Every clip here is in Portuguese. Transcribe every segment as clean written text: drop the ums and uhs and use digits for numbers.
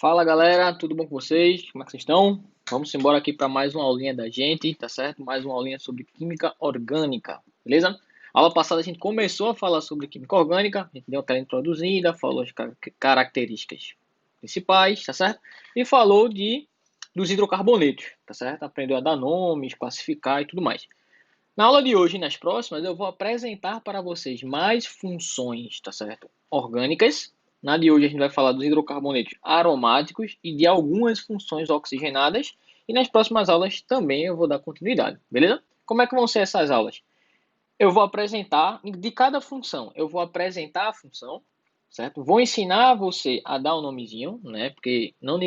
Fala galera, tudo bom com vocês? Como é que vocês estão? Vamos embora aqui para mais uma aulinha da gente, tá certo? Mais uma aulinha sobre química orgânica, beleza? Aula passada a gente começou a falar sobre química orgânica, a gente deu aquela introduzida, falou as características principais, tá certo? E falou dos hidrocarbonetos, tá certo? Aprendeu a dar nomes, classificar e tudo mais. Na aula de hoje e nas próximas, eu vou apresentar para vocês mais funções, tá certo? Orgânicas. Na de hoje a gente vai falar dos hidrocarbonetos aromáticos e de algumas funções oxigenadas. E nas próximas aulas também eu vou dar continuidade, beleza? Como é que vão ser essas aulas? Eu vou apresentar, de cada função, eu vou apresentar a função, certo? Vou ensinar você a dar o nomezinho, né? Porque não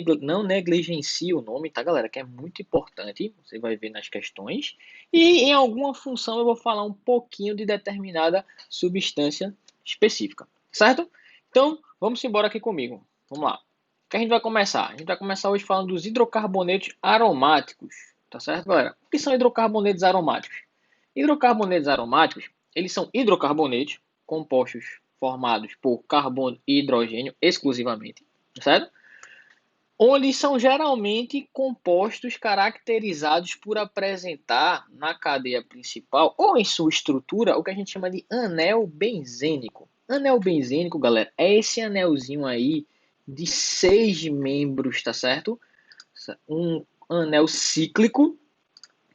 negligencie o nome, tá, galera? Que é muito importante, você vai ver nas questões. E em alguma função eu vou falar um pouquinho de determinada substância específica, certo? Então, vamos embora aqui comigo. Vamos lá. O que a gente vai começar? A gente vai começar hoje falando dos hidrocarbonetos aromáticos, tá certo, galera? O que são hidrocarbonetos aromáticos? Hidrocarbonetos aromáticos, eles são hidrocarbonetos compostos formados por carbono e hidrogênio exclusivamente, certo? Onde são geralmente compostos caracterizados por apresentar na cadeia principal ou em sua estrutura o que a gente chama de anel benzênico. Anel benzênico, galera, é esse anelzinho aí de 6 membros, tá certo? Um anel cíclico,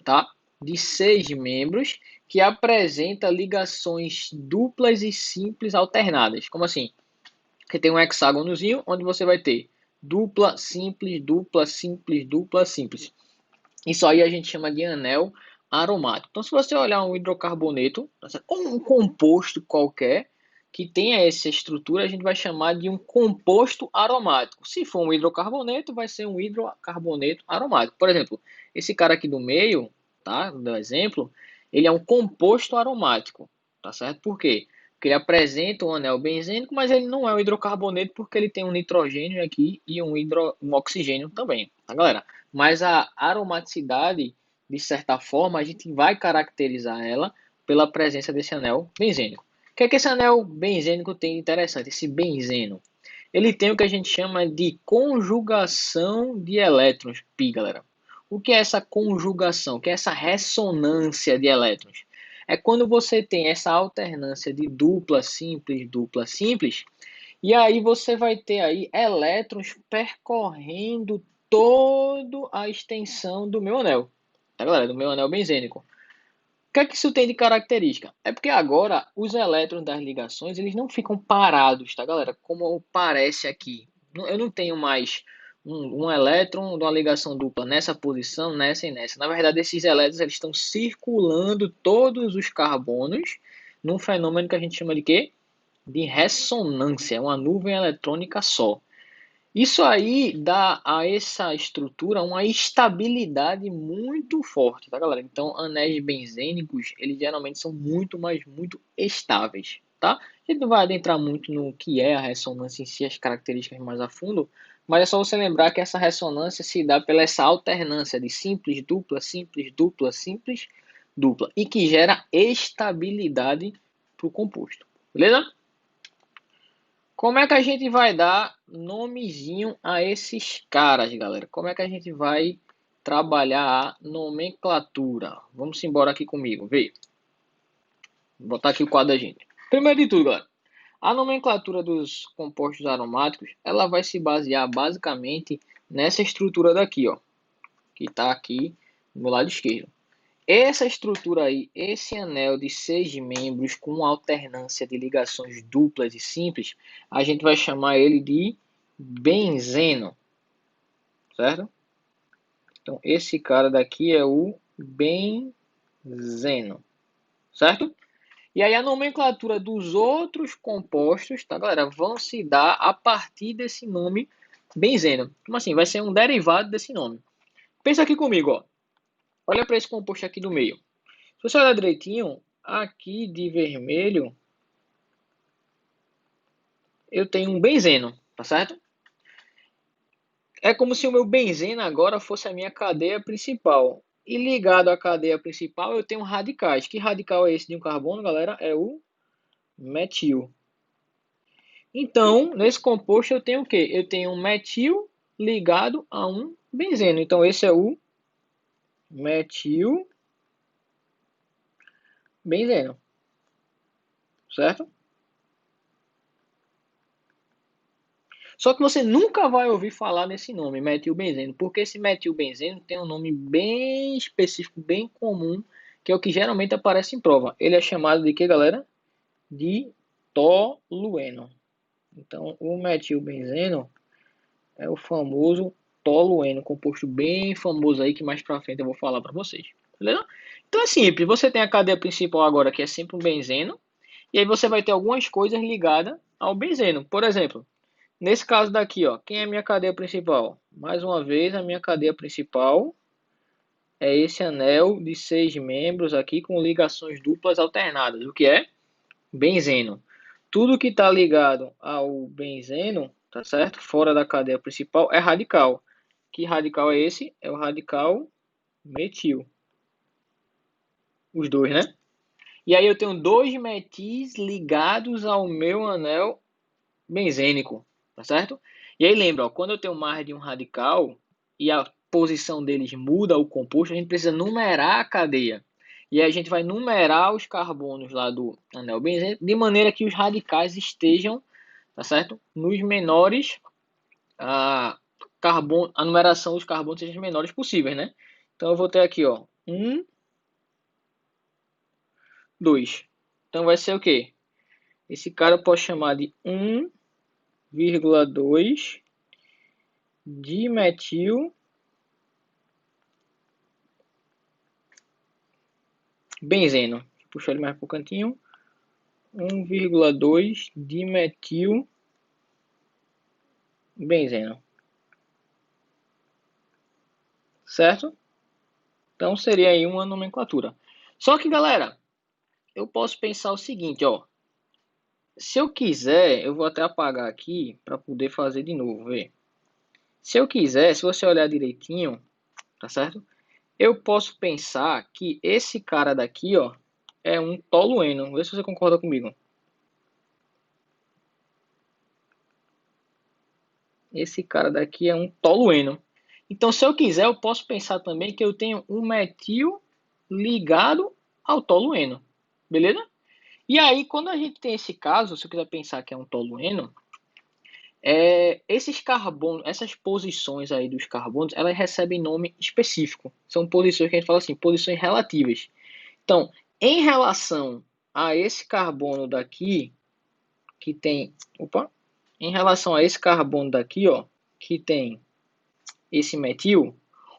tá? De 6 membros que apresenta ligações duplas e simples alternadas. Como assim? Que tem um hexágonozinho onde você vai ter dupla, simples, dupla, simples, dupla, simples. Isso aí a gente chama de anel aromático. Então, se você olhar um hidrocarboneto, ou um composto qualquer que tenha essa estrutura, a gente vai chamar de um composto aromático. Se for um hidrocarboneto, vai ser um hidrocarboneto aromático. Por exemplo, esse cara aqui do meio, tá? Do exemplo, ele é um composto aromático, tá certo? Por quê? Porque ele apresenta um anel benzênico, mas ele não é um hidrocarboneto porque ele tem um nitrogênio aqui e um oxigênio também, tá, galera? Mas a aromaticidade, de certa forma, a gente vai caracterizar ela pela presença desse anel benzênico. O que é que esse anel benzênico tem de interessante? Esse benzeno. Ele tem o que a gente chama de conjugação de elétrons, pi, galera. O que é essa conjugação? O que é essa ressonância de elétrons? É quando você tem essa alternância de dupla simples, e aí você vai ter aí elétrons percorrendo toda a extensão do meu anel, tá, galera? Do meu anel benzênico. O que é que isso tem de característica? É porque agora os elétrons das ligações, eles não ficam parados, tá, galera? Como parece aqui. Eu não tenho mais um elétron de uma ligação dupla nessa posição, nessa e nessa. Na verdade, esses elétrons eles estão circulando todos os carbonos num fenômeno que a gente chama de quê? De ressonância, é uma nuvem eletrônica só. Isso aí dá a essa estrutura uma estabilidade muito forte, tá, galera? Então, anéis benzênicos, eles geralmente são muito, mas muito estáveis, tá? A gente não vai adentrar muito no que é a ressonância em si, as características mais a fundo, mas é só você lembrar que essa ressonância se dá pela essa alternância de simples, dupla, simples, dupla, simples, dupla, e que gera estabilidade para o composto, beleza? Como é que a gente vai dar nomezinho a esses caras, galera? Como é que a gente vai trabalhar a nomenclatura? Vamos embora aqui comigo, vê. Vou botar aqui o quadro da gente. Primeiro de tudo, galera, a nomenclatura dos compostos aromáticos, ela vai se basear basicamente nessa estrutura daqui, ó, que está aqui no lado esquerdo. Essa estrutura aí, esse anel de 6 membros com alternância de ligações duplas e simples, a gente vai chamar ele de benzeno, certo? Então, esse cara daqui é o benzeno, certo? E aí a nomenclatura dos outros compostos, tá, galera, vão se dar a partir desse nome benzeno. Como assim? Vai ser um derivado desse nome. Pensa aqui comigo, ó. Olha para esse composto aqui do meio. Se você olhar direitinho, aqui de vermelho, eu tenho um benzeno, tá certo? É como se o meu benzeno agora fosse a minha cadeia principal. E ligado à cadeia principal, eu tenho radicais. Que radical é esse de um carbono, galera? É o metil. Então, nesse composto eu tenho o quê? Eu tenho um metil ligado a um benzeno. Então, esse é o metilbenzeno, certo? Só que você nunca vai ouvir falar nesse nome, metilbenzeno, porque esse metilbenzeno tem um nome bem específico, bem comum, que é o que geralmente aparece em prova. Ele é chamado de que, galera? De tolueno. Então, o metilbenzeno é o famoso tolueno, composto bem famoso aí, que mais pra frente eu vou falar para vocês. Beleza? Então é simples, você tem a cadeia principal agora, que é sempre um benzeno, e aí você vai ter algumas coisas ligadas ao benzeno. Por exemplo, nesse caso daqui, ó, quem é a minha cadeia principal? Mais uma vez, a minha cadeia principal é esse anel de 6 membros aqui com ligações duplas alternadas, o que é benzeno. Tudo que está ligado ao benzeno, tá certo? Fora da cadeia principal é radical. Que radical é esse? É o radical metil. Os dois, né? E aí eu tenho dois metis ligados ao meu anel benzênico, tá certo? E aí lembra, ó, quando eu tenho mais de um radical e a posição deles muda o composto, a gente precisa numerar a cadeia. E aí a gente vai numerar os carbonos lá do anel benzênico de maneira que os radicais estejam, tá certo? Nos menores, a numeração dos carbonos seja os menores possíveis, né? Então eu vou ter aqui, ó, 1, 2. Então vai ser o quê? Esse cara eu posso chamar de 1,2 dimetil benzeno. Puxar ele mais para o cantinho. 1,2 dimetil benzeno. Certo? Então seria aí uma nomenclatura. Só que, galera, eu posso pensar o seguinte, ó. Se eu quiser, eu vou até apagar aqui para poder fazer de novo, ver. Se eu quiser, se você olhar direitinho, tá certo? Eu posso pensar que esse cara daqui, ó, é um tolueno. Vê se você concorda comigo. Esse cara daqui é um tolueno. Então, se eu quiser, eu posso pensar também que eu tenho um metil ligado ao tolueno. Beleza? E aí, quando a gente tem esse caso, se eu quiser pensar que é um tolueno, esses carbonos, essas posições aí dos carbonos, elas recebem nome específico. São posições que a gente fala assim, posições relativas. Então, em relação a esse carbono daqui, que tem, em relação a esse carbono daqui, ó, que tem esse metil,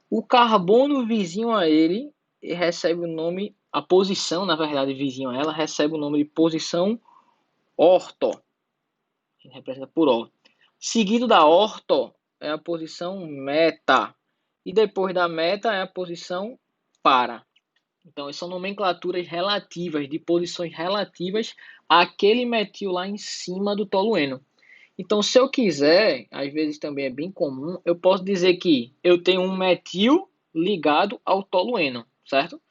o carbono vizinho a ele recebe o nome, a posição, na verdade, vizinho a ela, recebe o nome de posição orto, que representa por ó. Seguido da orto é a posição meta, e depois da meta é a posição para. Então, são nomenclaturas relativas, de posições relativas àquele metil lá em cima do tolueno. Então, se eu quiser, às vezes também é bem comum, eu posso dizer que eu tenho um metil ligado ao tolueno, certo?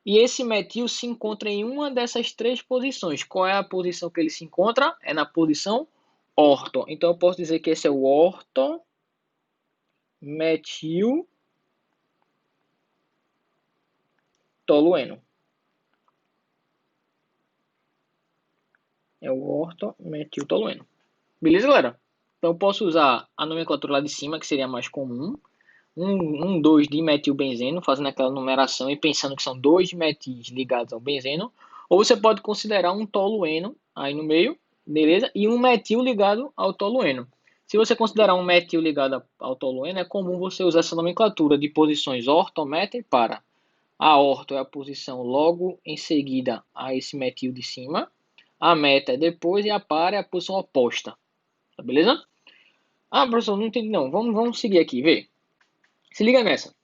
E esse metil se encontra em uma dessas três posições. Qual é a posição que ele se encontra? É na posição orto. Então, eu posso dizer que esse é o orto metil tolueno. É o orto metil tolueno. Beleza, galera? Então, eu posso usar a nomenclatura lá de cima, que seria mais comum. 2 dimetilbenzeno, fazendo aquela numeração e pensando que são dois metis ligados ao benzeno. Ou você pode considerar um tolueno aí no meio, beleza? E um metil ligado ao tolueno. Se você considerar um metil ligado ao tolueno, é comum você usar essa nomenclatura de posições orto, meta e para. A orto é a posição logo em seguida a esse metil de cima. A meta é depois e a para é a posição oposta. Tá beleza? Ah, professor, não entendi não. Vamos seguir aqui, vê. Se liga nessa.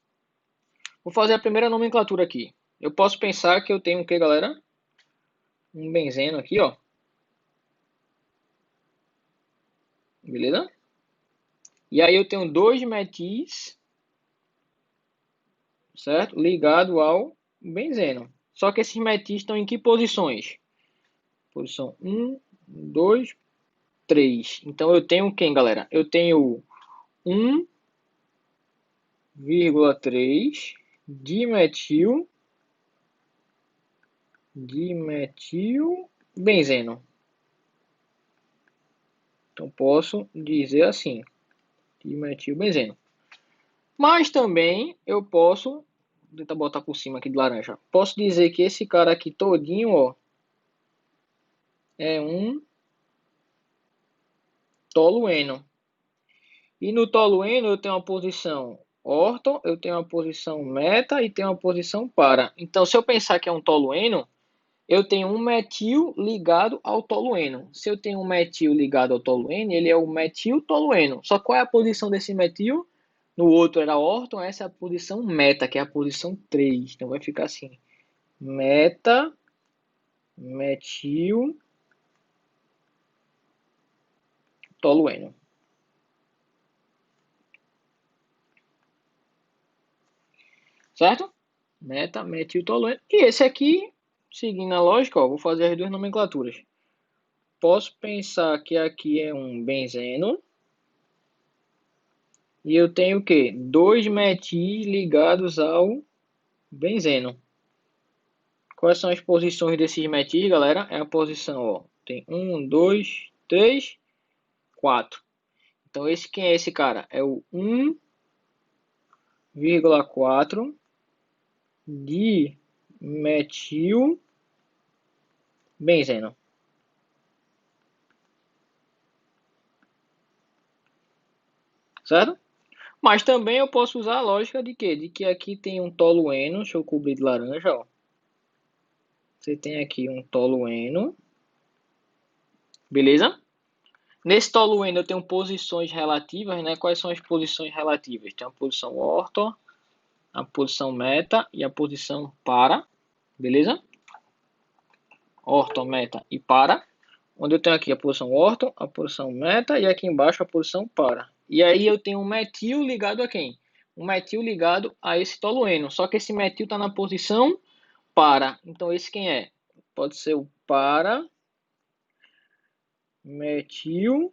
Vou fazer a primeira nomenclatura aqui. Eu posso pensar que eu tenho o que, galera? Um benzeno aqui, ó. Beleza? E aí eu tenho dois metis, certo? Ligado ao benzeno. Só que esses metis estão em que posições? Posição 1, 2, 3. Então eu tenho quem, galera? Eu tenho 1, 1,3 dimetilbenzeno. Então, posso dizer assim, dimetilbenzeno. Mas também eu posso, vou tentar botar por cima aqui de laranja, posso dizer que esse cara aqui todinho, ó, é um tolueno. E no tolueno eu tenho uma posição orto, eu tenho uma posição meta e tenho uma posição para. Então, se eu pensar que é um tolueno, eu tenho um metil ligado ao tolueno. Se eu tenho um metil ligado ao tolueno, ele é o metiltolueno. Só qual é a posição desse metil? No outro era órton, essa é a posição meta, que é a posição 3. Então vai ficar assim: meta, metil, tolueno. Certo? Meta, metil, tolueno. E esse aqui, seguindo a lógica, ó, vou fazer as duas nomenclaturas. Posso pensar que aqui é um benzeno. E eu tenho o quê? Dois metis ligados ao benzeno. Quais são as posições desses metis, galera? É a posição, ó. Tem 1, 2, 3, 4. Então, quem é esse cara? É o 1,4 dimetilbenzeno. Certo? Mas também eu posso usar a lógica de quê? De que aqui tem um tolueno. Deixa eu cobrir de laranja, ó. Você tem aqui um tolueno. Beleza? Nesse tolueno eu tenho posições relativas, né? Quais são as posições relativas? Tem a posição orto, a posição meta e a posição para. Beleza? Orto, meta e para. Onde eu tenho aqui a posição orto, a posição meta e aqui embaixo a posição para. E aí eu tenho um metil ligado a quem? Um metil ligado a esse tolueno. Só que esse metil está na posição para. Então esse quem é? Pode ser o para metil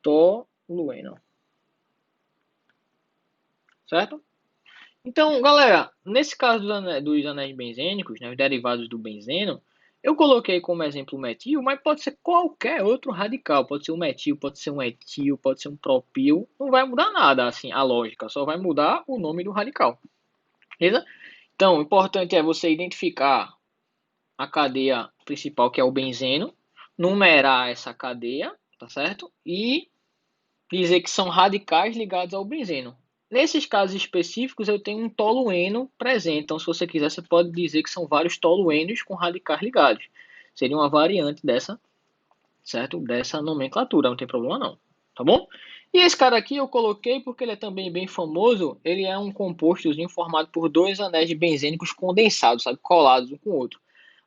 tolueno. Certo? Então, galera, nesse caso dos anéis benzênicos, né, os derivados do benzeno, eu coloquei como exemplo o metil, mas pode ser qualquer outro radical. Pode ser um metil, pode ser um etil, pode ser um propil. Não vai mudar nada, assim, a lógica. Só vai mudar o nome do radical. Beleza? Então, o importante é você identificar a cadeia principal, que é o benzeno, numerar essa cadeia, tá certo? E dizer que são radicais ligados ao benzeno. Nesses casos específicos, eu tenho um tolueno presente. Então, se você quiser, você pode dizer que são vários toluenos com radicais ligados. Seria uma variante dessa, certo? Dessa nomenclatura, não tem problema não, tá bom? E esse cara aqui eu coloquei porque ele é também bem famoso. Ele é um compostozinho formado por dois anéis benzênicos condensados, sabe? Colados um com o outro.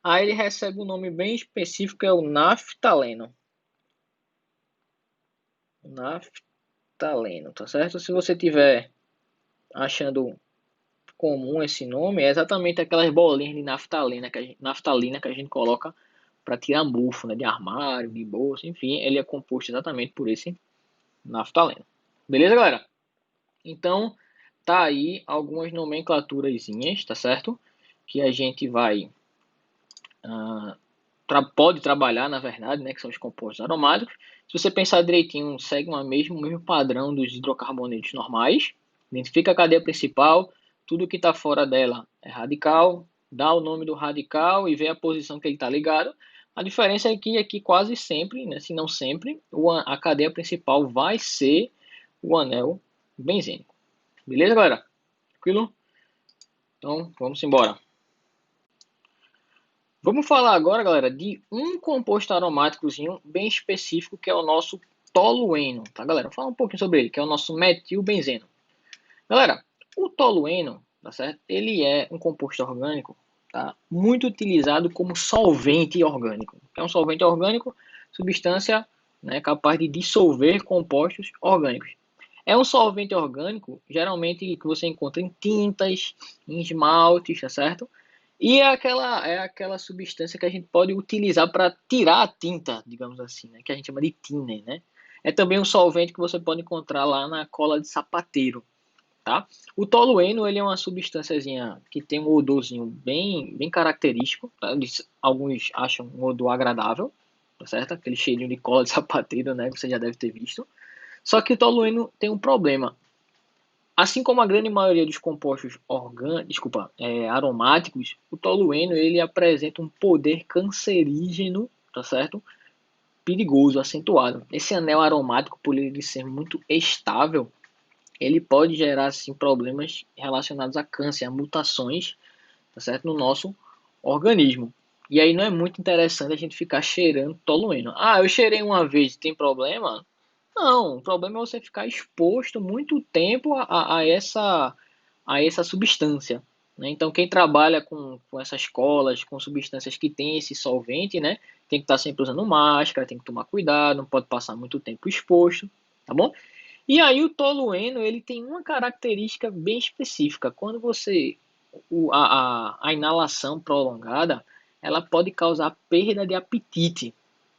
Aí ele recebe um nome bem específico, é o naftaleno. Naftaleno, tá certo? Se você tiver achando comum esse nome, é exatamente aquelas bolinhas de naftalina que a gente coloca para tirar mofo, né, de armário, de bolsa, enfim, ele é composto exatamente por esse naftaleno. Beleza, galera? Então, tá aí algumas nomenclaturazinhas, tá certo? Que a gente vai pode trabalhar, na verdade, né, que são os compostos aromáticos. Se você pensar direitinho, segue o mesmo padrão dos hidrocarbonetos normais. Identifica a cadeia principal, tudo que está fora dela é radical, dá o nome do radical e vê a posição que ele está ligado. A diferença é que aqui quase sempre, né, se não sempre, a cadeia principal vai ser o anel benzênico. Beleza, galera? Tranquilo? Então, vamos embora. Vamos falar agora, galera, de um composto aromáticozinho bem específico, que é o nosso tolueno, tá, galera? Vou falar um pouquinho sobre ele, que é o nosso metilbenzeno. Galera, o tolueno, tá certo? Ele é um composto orgânico, tá? Muito utilizado como solvente orgânico. É um solvente orgânico, substância, né, capaz de dissolver compostos orgânicos. É um solvente orgânico, geralmente, que você encontra em tintas, em esmaltes, tá certo? E é aquela substância que a gente pode utilizar para tirar a tinta, digamos assim, né? Que a gente chama de thinner, né? É também um solvente que você pode encontrar lá na cola de sapateiro, tá? O tolueno, ele é uma substânciazinha que tem um odorzinho bem característico, tá? Alguns acham um odor agradável, tá certo? Aquele cheirinho de cola de sapateiro, né? Você já deve ter visto. Só que o tolueno tem um problema. Assim como a grande maioria dos compostos aromáticos, o tolueno ele apresenta um poder cancerígeno, tá certo? Perigoso, acentuado. Esse anel aromático, por ele ser muito estável, ele pode gerar assim, problemas relacionados a câncer, a mutações, tá certo? No nosso organismo. E aí não é muito interessante a gente ficar cheirando tolueno. Ah, eu cheirei uma vez, tem problema? Não, o problema é você ficar exposto muito tempo a essa substância. Né? Então, quem trabalha com essas colas, com substâncias que têm esse solvente, né, tem que estar sempre usando máscara, tem que tomar cuidado, não pode passar muito tempo exposto, tá bom? E aí o tolueno ele tem uma característica bem específica. Quando você a inalação prolongada, ela pode causar perda de apetite,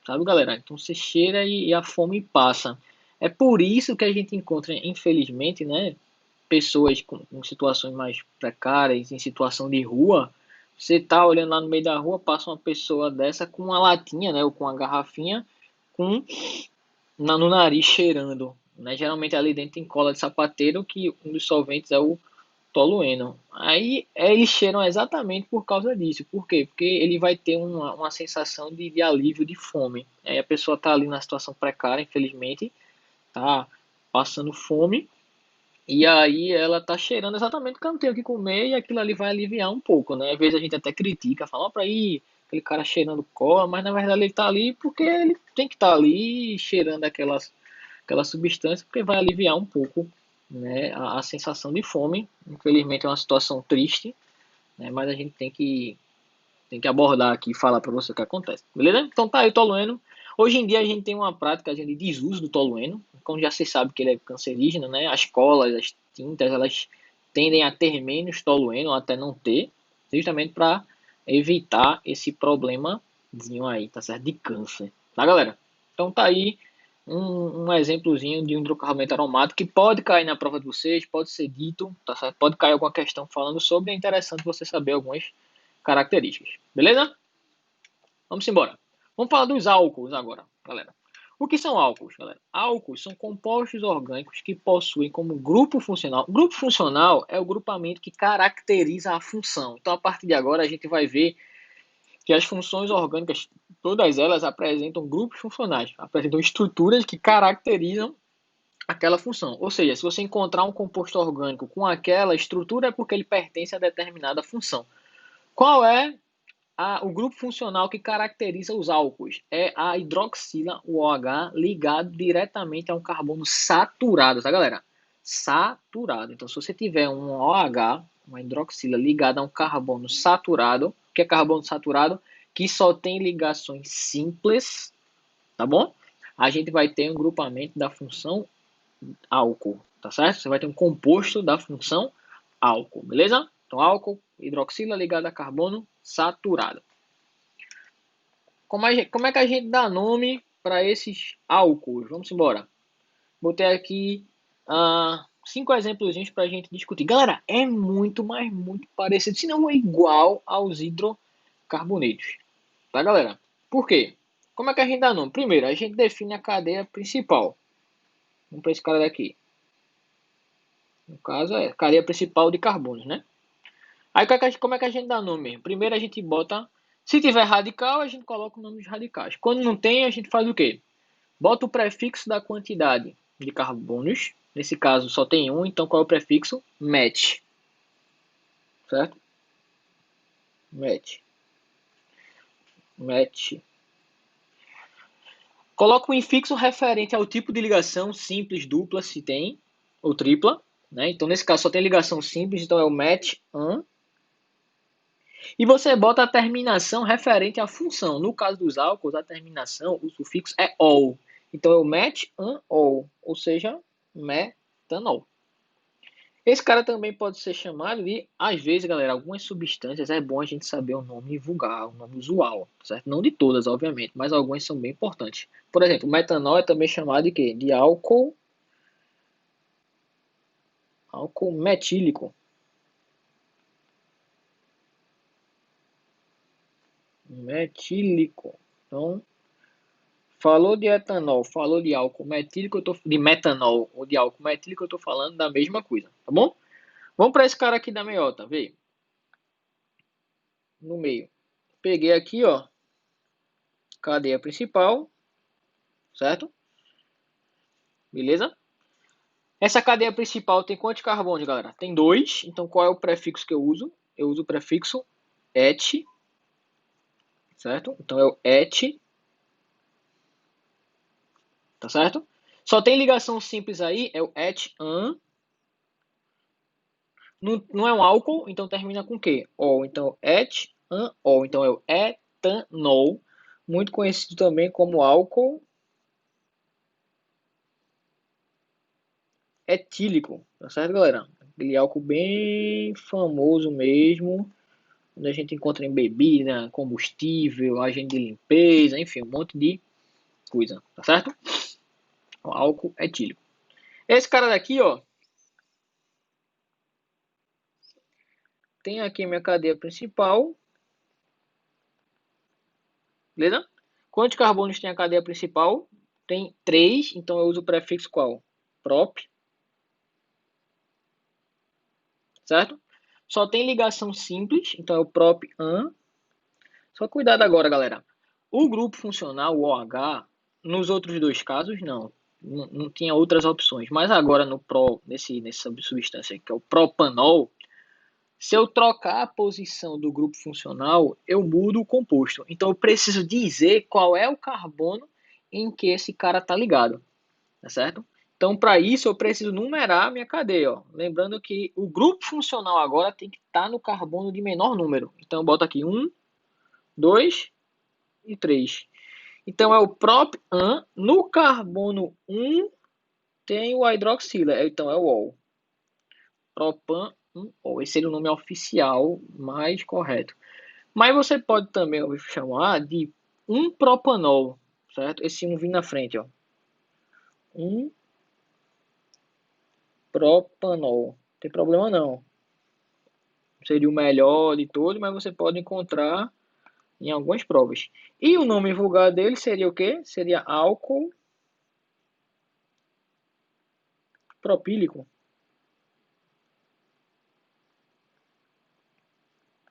sabe, galera? Então você cheira e a fome passa. É por isso que a gente encontra, infelizmente, né, pessoas com situações mais precárias, em situação de rua. Você tá olhando lá no meio da rua, passa uma pessoa dessa com uma latinha, né, ou com uma garrafinha, com no nariz cheirando. Né? Geralmente ali dentro tem cola de sapateiro, que um dos solventes é o tolueno. Aí eles cheiram exatamente por causa disso. Por quê? Porque ele vai ter uma sensação de alívio de fome. Aí a pessoa está ali na situação precária, infelizmente, tá passando fome. E aí ela tá cheirando exatamente porque ela não tem o que comer e aquilo ali vai aliviar um pouco, né? Às vezes a gente até critica, fala, ó, pra ir aquele cara cheirando cola, mas na verdade ele tá ali porque ele tem que estar ali cheirando aquela substância porque vai aliviar um pouco, né, a sensação de fome. Infelizmente é uma situação triste, né? Mas a gente tem que abordar aqui e falar para você o que acontece, beleza? Então tá aí o tolueno. Hoje em dia a gente tem uma prática de desuso do tolueno, como já se sabe que ele é cancerígeno, né? As colas, as tintas, elas tendem a ter menos tolueno, até não ter, justamente para evitar esse problemazinho aí, tá certo? De câncer, tá, galera? Então tá aí um exemplozinho de um hidrocarboneto aromático que pode cair na prova de vocês, pode ser dito, tá certo? Pode cair alguma questão falando sobre, é interessante você saber algumas características. Beleza? Vamos embora. Vamos falar dos álcools agora, galera. O que são álcools, galera? Álcools são compostos orgânicos que possuem como grupo funcional. Grupo funcional é o grupamento que caracteriza a função. Então, a partir de agora, a gente vai ver que as funções orgânicas, todas elas apresentam grupos funcionais, apresentam estruturas que caracterizam aquela função. Ou seja, se você encontrar um composto orgânico com aquela estrutura, é porque ele pertence a determinada função. Qual é o grupo funcional que caracteriza os álcools? É a hidroxila, o OH, ligado diretamente a um carbono saturado, tá, galera? Saturado. Então, se você tiver um OH, uma hidroxila ligada a um carbono saturado, o que é carbono saturado? Que só tem ligações simples, tá bom? A gente vai ter um grupamento da função álcool, tá certo? Você vai ter um composto da função álcool, beleza? Então, álcool, hidroxila ligada a carbono saturado. Como é que a gente dá nome para esses álcools? Vamos embora. Botei aqui 5 exemplos para a gente discutir. Galera, é muito, mas muito parecido, se não é igual aos hidrocarbonetos. Tá, galera? Por quê? Como é que a gente dá nome? Primeiro, a gente define a cadeia principal. Vamos para esse cara daqui. No caso, é a cadeia principal de carbonos, né? Aí como é que a gente dá nome mesmo? Primeiro a gente bota. Se tiver radical, a gente coloca o nome dos radicais. Quando não tem, a gente faz o quê? Bota o prefixo da quantidade de carbonos. Nesse caso só tem um, então qual é o prefixo? Met. Certo? Met. Met. Coloca o infixo referente ao tipo de ligação, simples, dupla, se tem, ou tripla. Né? Então nesse caso só tem ligação simples, então é o met an. E você bota a terminação referente à função. No caso dos álcools, a terminação, o sufixo é ol. Então é o met an ol, ou seja, metanol. Esse cara também pode ser chamado de, às vezes, galera, algumas substâncias é bom a gente saber o nome vulgar, o nome usual, certo? Não de todas, obviamente, mas algumas são bem importantes. Por exemplo, o metanol é também chamado de quê? De álcool metílico. Metílico. Então, falou de etanol, falou de álcool metílico, de metanol ou de álcool metílico, eu estou falando da mesma coisa, tá bom? Vamos para esse cara aqui da meiota, vê? No meio. Peguei aqui, ó, cadeia principal, certo? Beleza? Essa cadeia principal tem quantos carbonos, galera? Tem dois. Então, qual é o prefixo que eu uso? Eu uso o prefixo et, certo? Então, é o et, tá certo? Só tem ligação simples aí, é o et-an. Não é um álcool, então termina com o quê? Ol. Então, et-an-ol. Então, é o etanol, muito conhecido também como álcool etílico, tá certo, galera? Aquele álcool bem famoso mesmo, onde a gente encontra em bebida, combustível, agente de limpeza, enfim, um monte de coisa, tá certo? O álcool etílico. Esse cara daqui, ó, tem aqui a minha cadeia principal, beleza? Quantos carbonos tem a cadeia principal? Tem 3, então eu uso o prefixo qual? Prop, certo? Só tem ligação simples, então é o prop-an. Só cuidado agora, galera. O grupo funcional, o OH, nos outros dois casos, não tinha outras opções. Mas agora nessa substância que é o propanol, se eu trocar a posição do grupo funcional, eu mudo o composto. Então eu preciso dizer qual é o carbono em que esse cara está ligado, tá certo? Então para isso eu preciso numerar a minha cadeia, ó. Lembrando que o grupo funcional agora tem que estar no carbono de menor número. Então eu boto aqui 1, 2 e 3. Então é o prop-an. No carbono 1 tem o hidroxila, então é o ol. Propan-ol. Esse seria o nome oficial mais correto. Mas você pode também chamar de um propanol, certo? Esse um vindo na frente, ó. Um propanol. Não tem problema não. Seria o melhor de todos, mas você pode encontrar em algumas provas. E o nome vulgar dele seria o quê? Seria álcool propílico,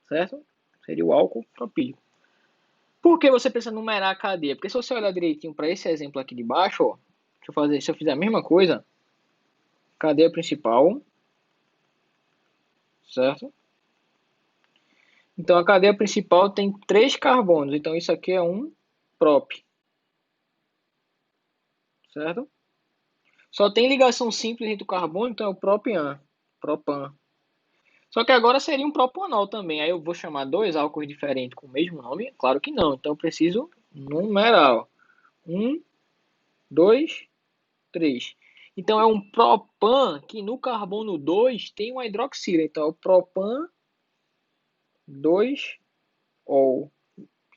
certo? Seria o álcool propílico. Por que você precisa numerar a cadeia? Porque se você olhar direitinho para esse exemplo aqui de baixo, ó, se eu fizer a mesma coisa, cadeia principal, certo? Então a cadeia principal tem 3 carbonos, então isso aqui é um prop, certo? Só tem ligação simples entre o carbono, então é o propan, propan. Só que agora seria um propanol também. Aí eu vou chamar dois álcools diferentes com o mesmo nome? Claro que não. Então eu preciso numerar. 1, 2, 3. Então é um propan que no carbono 2 tem uma hidroxila. Então é o propan 2-ol.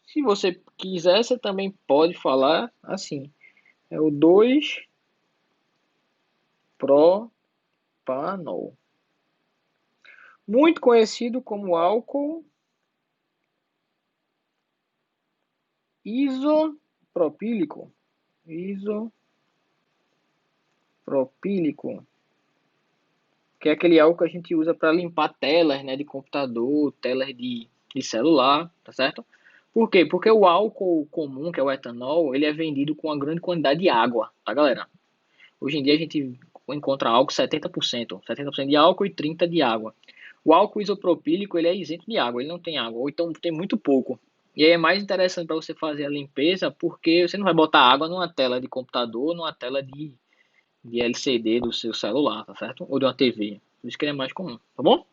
Se você quiser, você também pode falar assim. É o 2-propanol. Muito conhecido como álcool isopropílico. Isopropílico. Que é aquele álcool que a gente usa para limpar telas, né, de computador, telas de celular, tá certo? Por quê? Porque o álcool comum, que é o etanol, ele é vendido com uma grande quantidade de água, tá, galera? Hoje em dia a gente encontra álcool 70% de álcool e 30% de água. O álcool isopropílico, ele é isento de água, ele não tem água, ou então tem muito pouco. E aí é mais interessante para você fazer a limpeza, porque você não vai botar água numa tela de computador, numa tela de LCD do seu celular, tá certo? Ou de uma TV. Por isso que ele é mais comum, tá bom?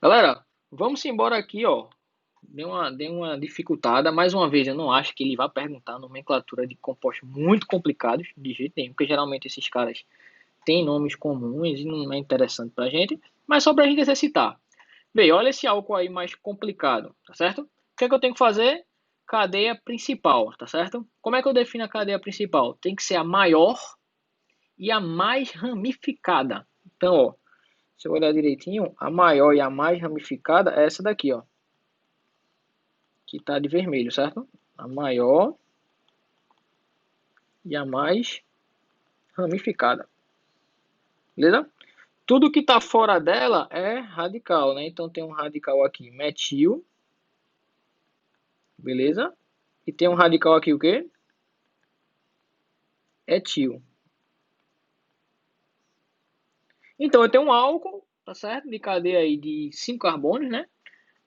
Galera, vamos embora aqui, ó. Deu uma dificultada. Mais uma vez, eu não acho que ele vai perguntar nomenclatura de compostos muito complicados, de jeito nenhum, porque geralmente esses caras tem nomes comuns e não é interessante pra gente, mas só pra gente exercitar. Bem, olha esse álcool aí mais complicado, tá certo? O que é que eu tenho que fazer? Cadeia principal, tá certo? Como é que eu defino a cadeia principal? Tem que ser a maior e a mais ramificada. Então, ó, se eu olhar direitinho, a maior e a mais ramificada é essa daqui, ó. Que tá de vermelho, certo? A maior e a mais ramificada. Beleza? Tudo que tá fora dela é radical, né? Então tem um radical aqui, metil. Beleza? E tem um radical aqui, o quê? Etil. Então eu tenho um álcool, tá certo? De cadeia aí de 5 carbonos, né?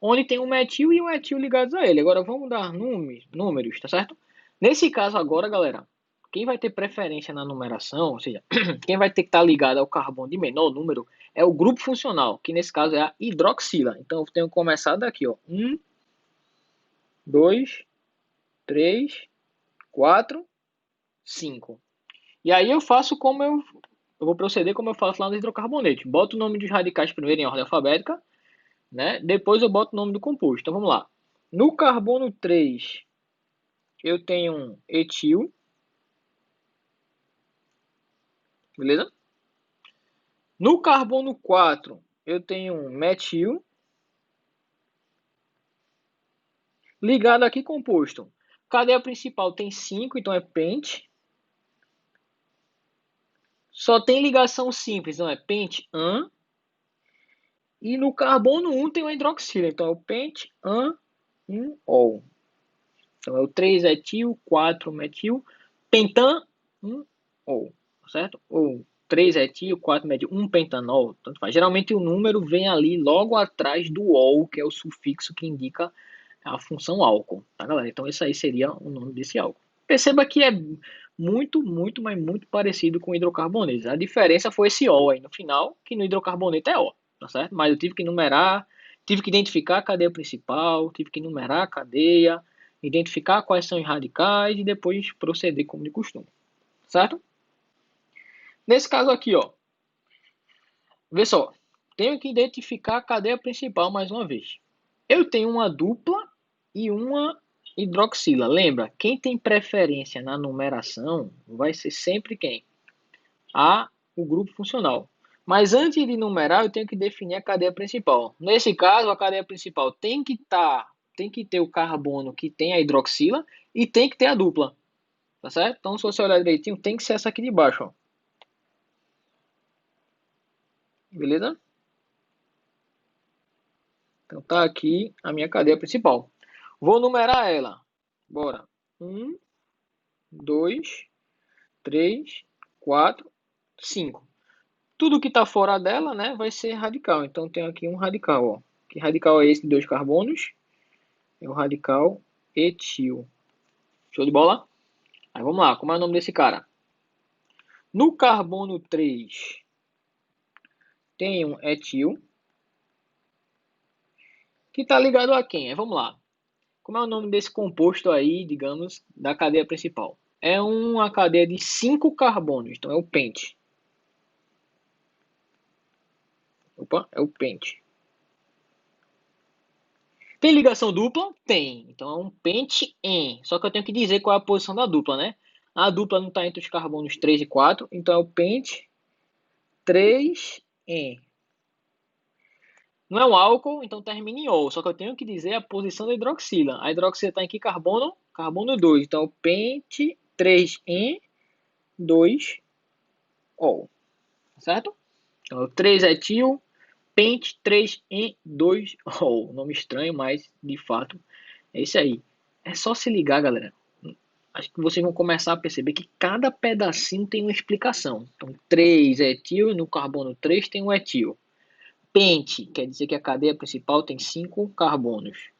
Onde tem um metil e um etil ligados a ele. Agora vamos dar números, tá certo? Nesse caso agora, galera, quem vai ter preferência na numeração, ou seja, quem vai ter que estar ligado ao carbono de menor número, é o grupo funcional, que nesse caso é a hidroxila. Então eu tenho que começar daqui, ó. 1, 2, 3, 4, 5. E aí eu faço como eu vou proceder como eu faço lá no hidrocarbonete. Boto o nome dos radicais primeiro em ordem alfabética, né? Depois eu boto o nome do composto. Então vamos lá. No carbono 3, eu tenho um etil, beleza? No carbono 4, eu tenho um metil, ligado aqui composto. Cadeia principal tem 5, então é pent. Só tem ligação simples, então é pent-an. E no carbono 1 tem uma hidroxila, então é o pent-an-1-ol. Então é o 3-etil, 4-metil, pentan-1-ol, certo? Ou 3-etil, 4-metil, 1-pentanol, tanto faz. Geralmente o número vem ali logo atrás do ol, que é o sufixo que indica a função álcool, tá, galera? Então esse aí seria o nome desse álcool. Perceba que é mas muito parecido com hidrocarbonetos. A diferença foi esse ol aí no final, que no hidrocarboneto é O, tá certo? Mas eu tive que numerar, tive que identificar a cadeia principal, tive que numerar a cadeia, identificar quais são os radicais e depois proceder como de costume, certo? Nesse caso aqui, ó, vê só, tenho que identificar a cadeia principal mais uma vez. Eu tenho uma dupla e uma hidroxila. Lembra, quem tem preferência na numeração vai ser sempre quem? O grupo funcional. Mas antes de numerar, eu tenho que definir a cadeia principal. Nesse caso, a cadeia principal tem que ter o carbono que tem a hidroxila e tem que ter a dupla. Tá certo? Então, se você olhar direitinho, tem que ser essa aqui de baixo, ó. Beleza? Então, tá aqui a minha cadeia principal. Vou numerar ela. Bora. 1, 2, 3, 4, 5. Tudo que está fora dela, né, vai ser radical. Então, tem aqui um radical, ó. Que radical é esse de 2 carbonos? É o radical etil. Show de bola? Aí vamos lá, como é o nome desse cara? No carbono 3 tem um etil, que está ligado a quem? Aí vamos lá. Como é o nome desse composto aí, digamos, da cadeia principal? É uma cadeia de 5 carbonos, então é o pente. Opa, é o pente. Tem ligação dupla? Tem. Então é um pente-en. Só que eu tenho que dizer qual é a posição da dupla, né? A dupla não está entre os carbonos 3 e 4, então é o pente 3-en. Não é um álcool, então termina em ol. Só que eu tenho que dizer a posição da hidroxila. A hidroxila está em que carbono? Carbono 2. Então, o pente 3-en 2-ol. Certo? Então, 3-etil, pente 3-en 2-ol. Nome estranho, mas de fato é isso aí. É só se ligar, galera. Acho que vocês vão começar a perceber que cada pedacinho tem uma explicação. Então, 3-etil, no carbono 3 tem um etil. Pente quer dizer que a cadeia principal tem 5 carbonos.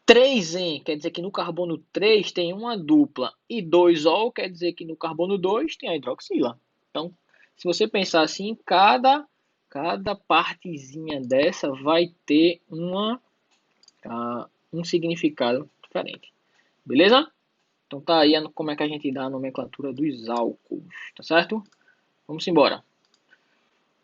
3-en quer dizer que no carbono 3 tem uma dupla. E 2-ol quer dizer que no carbono 2 tem a hidroxila. Então, se você pensar assim, cada partezinha dessa vai ter um significado diferente. Beleza? Então tá aí como é que a gente dá a nomenclatura dos álcools, tá certo? Vamos embora.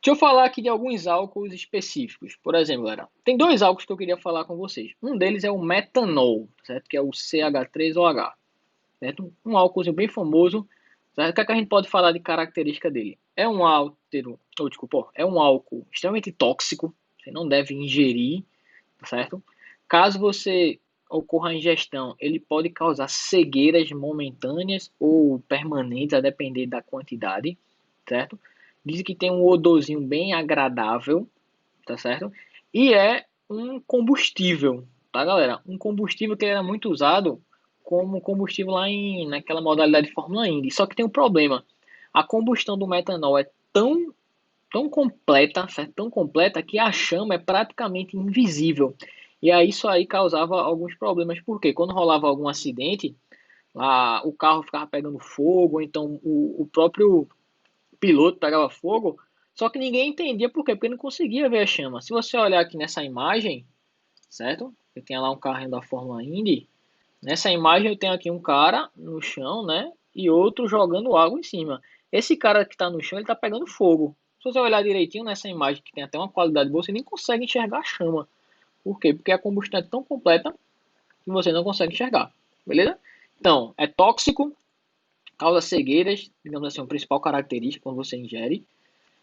Deixa eu falar aqui de alguns álcools específicos. Por exemplo, galera, tem dois álcools que eu queria falar com vocês. Um deles é o metanol, certo? Que é o CH3OH, certo? Um álcoolzinho bem famoso. Certo? O que é que a gente pode falar de característica dele? É um é um álcool extremamente tóxico. Você não deve ingerir, certo? Caso você ocorra a ingestão, ele pode causar cegueiras momentâneas ou permanentes, a depender da quantidade, certo? Diz que tem um odorzinho bem agradável, tá certo? E é um combustível, tá, galera? Um combustível que era muito usado como combustível lá naquela modalidade de Fórmula Indy. Só que tem um problema. A combustão do metanol é tão completa, certo? Tão completa que a chama é praticamente invisível. E aí isso aí causava alguns problemas, porque quando rolava algum acidente, o carro ficava pegando fogo, então o próprio piloto pegava fogo, só que ninguém entendia por quê, porque não conseguia ver a chama. Se você olhar aqui nessa imagem, certo? Eu tenho lá um carrinho da Fórmula Indy. Nessa imagem eu tenho aqui um cara no chão, né? E outro jogando água em cima. Esse cara que está no chão, ele está pegando fogo. Se você olhar direitinho nessa imagem, que tem até uma qualidade boa, você nem consegue enxergar a chama. Por quê? Porque a combustão é tão completa que você não consegue enxergar. Beleza? Então, é tóxico, causa cegueiras, digamos assim, a principal característica quando você ingere.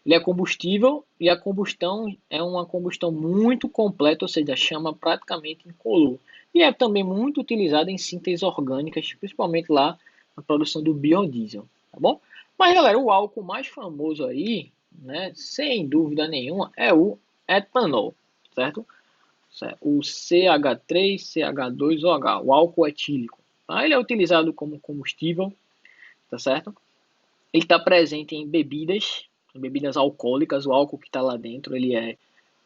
Ele é combustível e a combustão é uma combustão muito completa, ou seja, chama praticamente incolor. E é também muito utilizado em sínteses orgânicas, principalmente lá na produção do biodiesel, tá bom? Mas galera, o álcool mais famoso aí, né, sem dúvida nenhuma, é o etanol, certo? O CH3CH2OH, o álcool etílico. Tá? Ele é utilizado como combustível, tá certo? Ele está presente em bebidas alcoólicas, o álcool que está lá dentro, ele é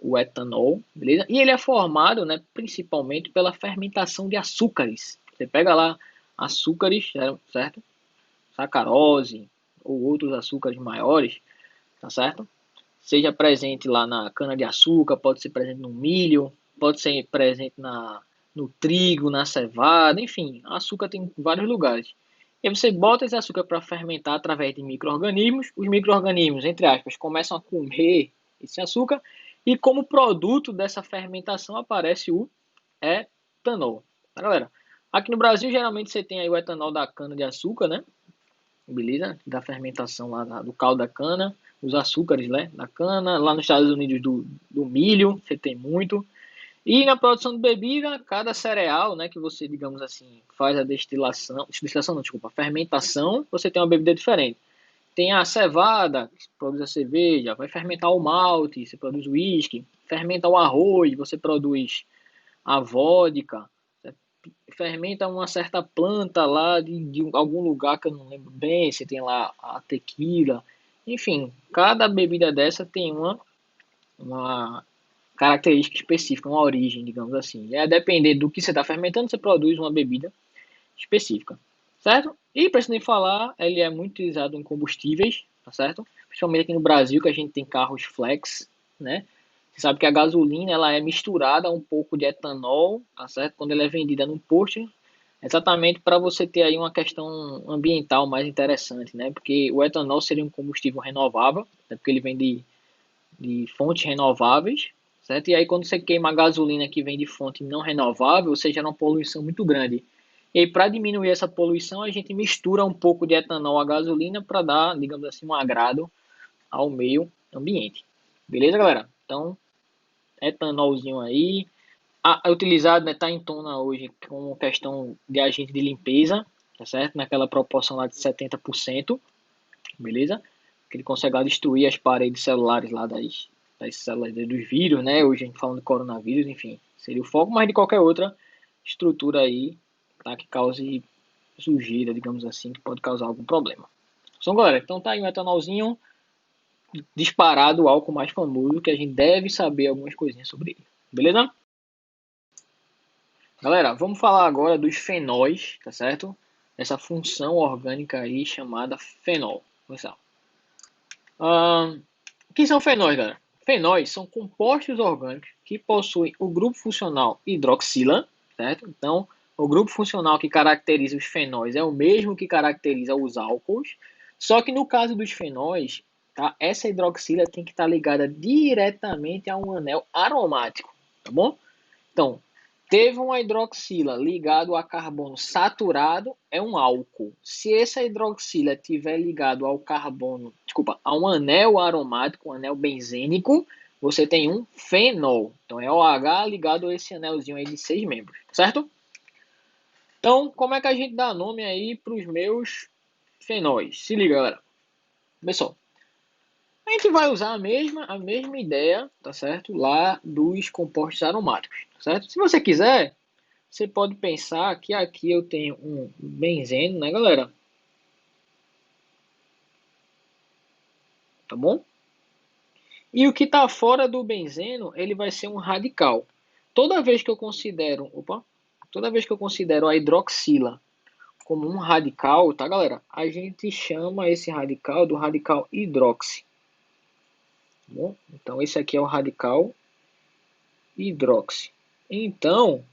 o etanol, beleza? E ele é formado, né, principalmente pela fermentação de açúcares. Você pega lá açúcares, certo? Sacarose ou outros açúcares maiores, tá certo? Seja presente lá na cana-de-açúcar, pode ser presente no milho, pode ser presente no trigo, na cevada, enfim, açúcar tem em vários lugares. E aí você bota esse açúcar para fermentar através de micro-organismos. Os micro-organismos, entre aspas, começam a comer esse açúcar e como produto dessa fermentação aparece o etanol. Tá, galera? Aqui no Brasil, geralmente você tem aí o etanol da cana-de-açúcar, né? Beleza? Da fermentação lá do caldo da cana, os açúcares, né, da cana. Lá nos Estados Unidos do milho, você tem muito. E na produção de bebida, cada cereal, né, que você, digamos assim, faz a destilação não, desculpa, a fermentação, você tem uma bebida diferente. Tem a cevada, que produz a cerveja, vai fermentar o malte, você produz o uísque, fermenta o arroz, você produz a vodka, fermenta uma certa planta lá de algum lugar que eu não lembro bem, você tem lá a tequila, enfim, cada bebida dessa tem uma característica específica, uma origem, digamos assim. E a depender do que você está fermentando, você produz uma bebida específica, certo? E para nem falar, ele é muito utilizado em combustíveis, tá certo? Principalmente aqui no Brasil, que a gente tem carros flex, né? Você sabe que a gasolina ela é misturada a um pouco de etanol, tá certo? Quando ela é vendida num posto, exatamente para você ter aí uma questão ambiental mais interessante, né? Porque o etanol seria um combustível renovável, né? Porque ele vem de fontes renováveis, certo? E aí quando você queima a gasolina que vem de fonte não renovável, você gera uma poluição muito grande. E aí para diminuir essa poluição, a gente mistura um pouco de etanol à gasolina para dar, digamos assim, um agrado ao meio ambiente. Beleza, galera? Então, etanolzinho aí. É utilizado, né, tá em tona hoje como questão de agente de limpeza, tá certo? Naquela proporção lá de 70%, beleza? Que ele consegue destruir as paredes celulares lá das células dos vírus, né? Hoje a gente falando de coronavírus, enfim, seria o foco, mas de qualquer outra estrutura aí, tá? Que cause sujeira, digamos assim, que pode causar algum problema. Então, galera, então tá aí um etanolzinho disparado, o álcool mais famoso, que a gente deve saber algumas coisinhas sobre ele, beleza? Galera, vamos falar agora dos fenóis, tá certo? Essa função orgânica aí chamada fenol. O que são fenóis, galera? Fenóis são compostos orgânicos que possuem o grupo funcional hidroxila, certo? Então, o grupo funcional que caracteriza os fenóis é o mesmo que caracteriza os álcools, só que no caso dos fenóis, tá? Essa hidroxila tem que estar ligada diretamente a um anel aromático, tá bom? Então, teve uma hidroxila ligado a carbono saturado, é um álcool. Se essa hidroxila tiver ligado ao carbono, desculpa, a um anel aromático, um anel benzênico, você tem um fenol. Então, é OH ligado a esse anelzinho aí de 6 membros, certo? Então, como é que a gente dá nome aí para os meus fenóis? Se liga, galera. Pessoal, a gente vai usar a mesma ideia, tá certo? Lá dos compostos aromáticos, tá certo? Se você quiser, você pode pensar que aqui eu tenho um benzeno, né, galera? Tá bom? E o que está fora do benzeno, ele vai ser um radical. Toda vez que eu considero a hidroxila como um radical, tá, galera? A gente chama esse radical do radical hidroxi. Tá bom? Então, esse aqui é o radical hidroxi. Então,